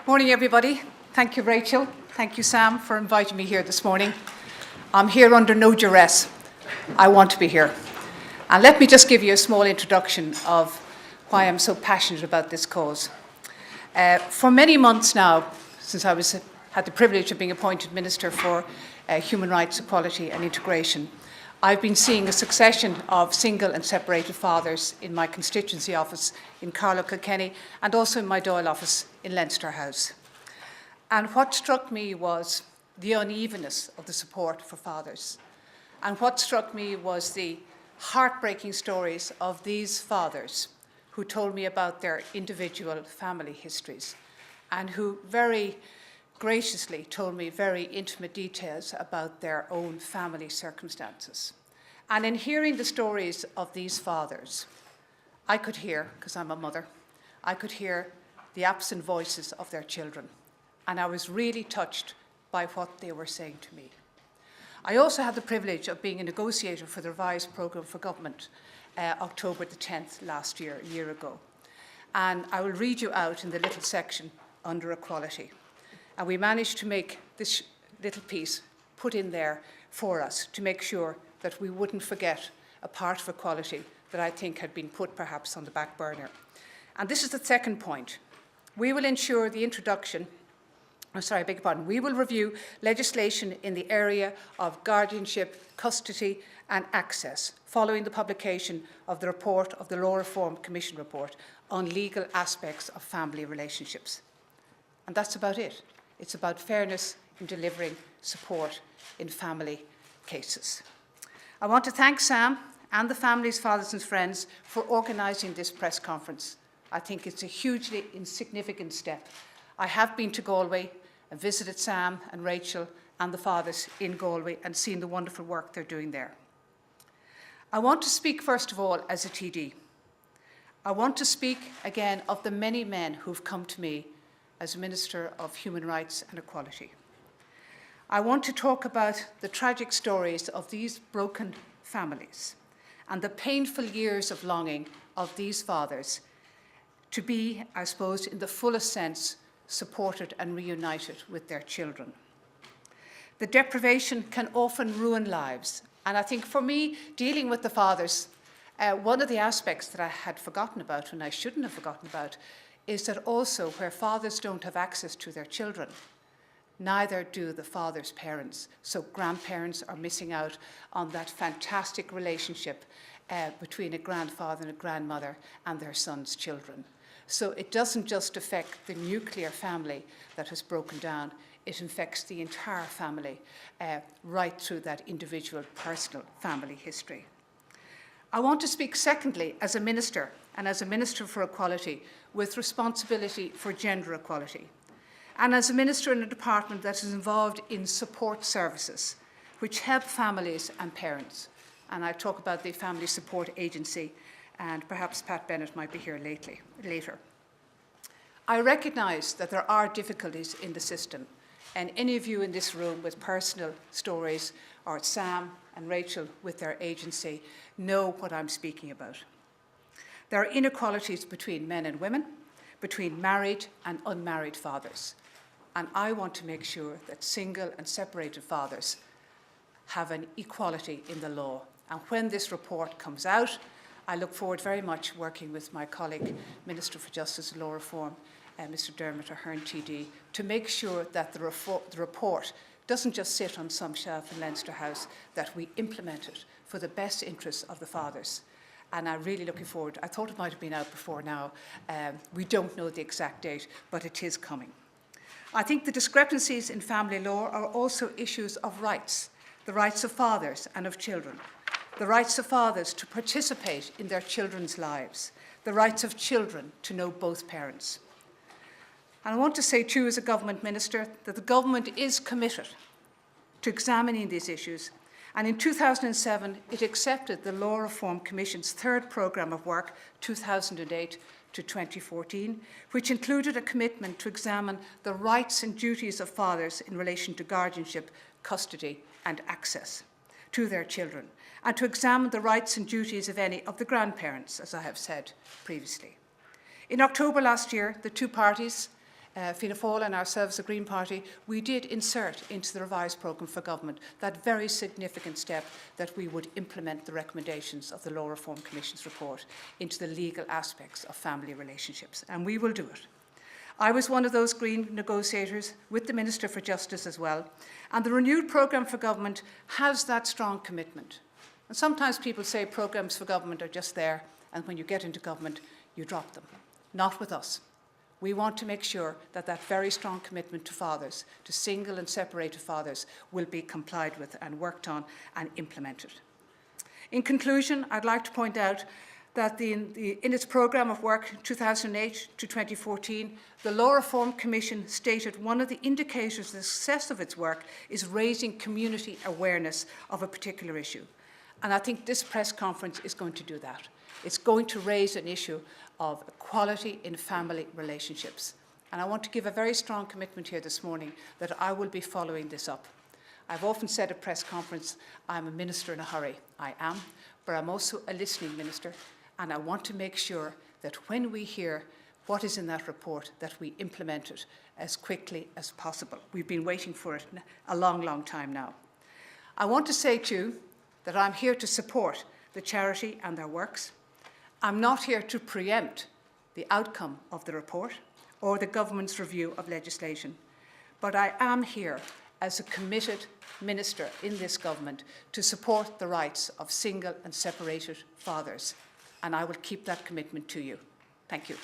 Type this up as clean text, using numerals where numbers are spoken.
Morning, everybody. Thank you, Rachel. Thank you, Sam, for inviting me here this morning. I'm here under no duress. I want to be here. And let me just give you a small introduction of why I'm so passionate about this cause. For many months now, since I had the privilege of being appointed Minister for Human Rights, Equality and Integration, I've been seeing a succession of single and separated fathers in my constituency office in Carlow Kilkenny and also in my Dáil office in Leinster House. And what struck me was the unevenness of the support for fathers. And what struck me was the heartbreaking stories of these fathers who told me about their individual family histories and who very graciously told me very intimate details about their own family circumstances. And in hearing the stories of these fathers, I could hear, because I'm a mother, I could hear the absent voices of their children. And I was really touched by what they were saying to me. I also had the privilege of being a negotiator for the revised programme for government October the 10th last year, a year ago. And I will read you out in the little section under equality. And we managed to make this little piece put in there for us to make sure that we wouldn't forget a part of equality that I think had been put perhaps on the back burner. And this is the second point. We will ensure the introduction, we will review legislation in the area of guardianship, custody and access following the publication of the report of the Law Reform Commission report on legal aspects of family relationships. And that's about it. It's about fairness in delivering support in family cases. I want to thank Sam and the families, fathers and friends for organising this press conference. I think it's a hugely insignificant step. I have been to Galway and visited Sam and Rachel and the fathers in Galway and seen the wonderful work they're doing there. I want to speak first of all as a TD. I want to speak again of the many men who've come to me as Minister of Human Rights and Equality. I want to talk about the tragic stories of these broken families and the painful years of longing of these fathers to be, I suppose, in the fullest sense, supported and reunited with their children. The deprivation can often ruin lives. And I think for me, dealing with the fathers, one of the aspects that I had forgotten about and I shouldn't have forgotten about is that also where fathers don't have access to their children, neither do the father's parents. So grandparents are missing out on that fantastic relationship between a grandfather and a grandmother and their son's children. So it doesn't just affect the nuclear family that has broken down, it affects the entire family right through that individual personal family history. I want to speak secondly as a minister and as a Minister for Equality with responsibility for gender equality and as a minister in a department that is involved in support services which help families and parents. And I talk about the Family Support Agency and perhaps Pat Bennett might be here later. I recognise that there are difficulties in the system and any of you in this room with personal stories or Sam and Rachel with their agency know what I'm speaking about. There are inequalities between men and women, between married and unmarried fathers. And I want to make sure that single and separated fathers have an equality in the law. And when this report comes out, I look forward very much working with my colleague, Minister for Justice and Law Reform, Mr Dermot Ahern TD, to make sure that the report doesn't just sit on some shelf in Leinster House, that we implement it for the best interests of the fathers. And I'm really looking forward. I thought it might have been out before now. We don't know the exact date, but it is coming. I think the discrepancies in family law are also issues of rights, the rights of fathers and of children, the rights of fathers to participate in their children's lives, the rights of children to know both parents. And I want to say too, as a government minister, that the government is committed to examining these issues. And in 2007, it accepted the Law Reform Commission's third programme of work, 2008 to 2014, which included a commitment to examine the rights and duties of fathers in relation to guardianship, custody and access to their children, and to examine the rights and duties of any of the grandparents, as I have said previously. In October last year, the two parties Fianna Fáil and ourselves, the Green Party, we did insert into the revised programme for government that very significant step that we would implement the recommendations of the Law Reform Commission's report into the legal aspects of family relationships, and we will do it. I was one of those Green negotiators with the Minister for Justice as well, and the renewed programme for government has that strong commitment. And sometimes people say programmes for government are just there, and when you get into government, you drop them. Not with us. We want to make sure that that very strong commitment to fathers, to single and separated fathers, will be complied with and worked on and implemented. In conclusion, I'd like to point out that in its programme of work 2008 to 2014, the Law Reform Commission stated one of the indicators of the success of its work is raising community awareness of a particular issue. And I think this press conference is going to do that. It's going to raise an issue of equality in family relationships. And I want to give a very strong commitment here this morning that I will be following this up. I've often said at press conference, I'm a minister in a hurry. I am, but I'm also a listening minister. And I want to make sure that when we hear what is in that report, that we implement it as quickly as possible. We've been waiting for it a long, long time now. I want to say to you that I'm here to support the charity and their works. I'm not here to preempt the outcome of the report or the government's review of legislation, but I am here as a committed minister in this government to support the rights of single and separated fathers, and I will keep that commitment to you. Thank you.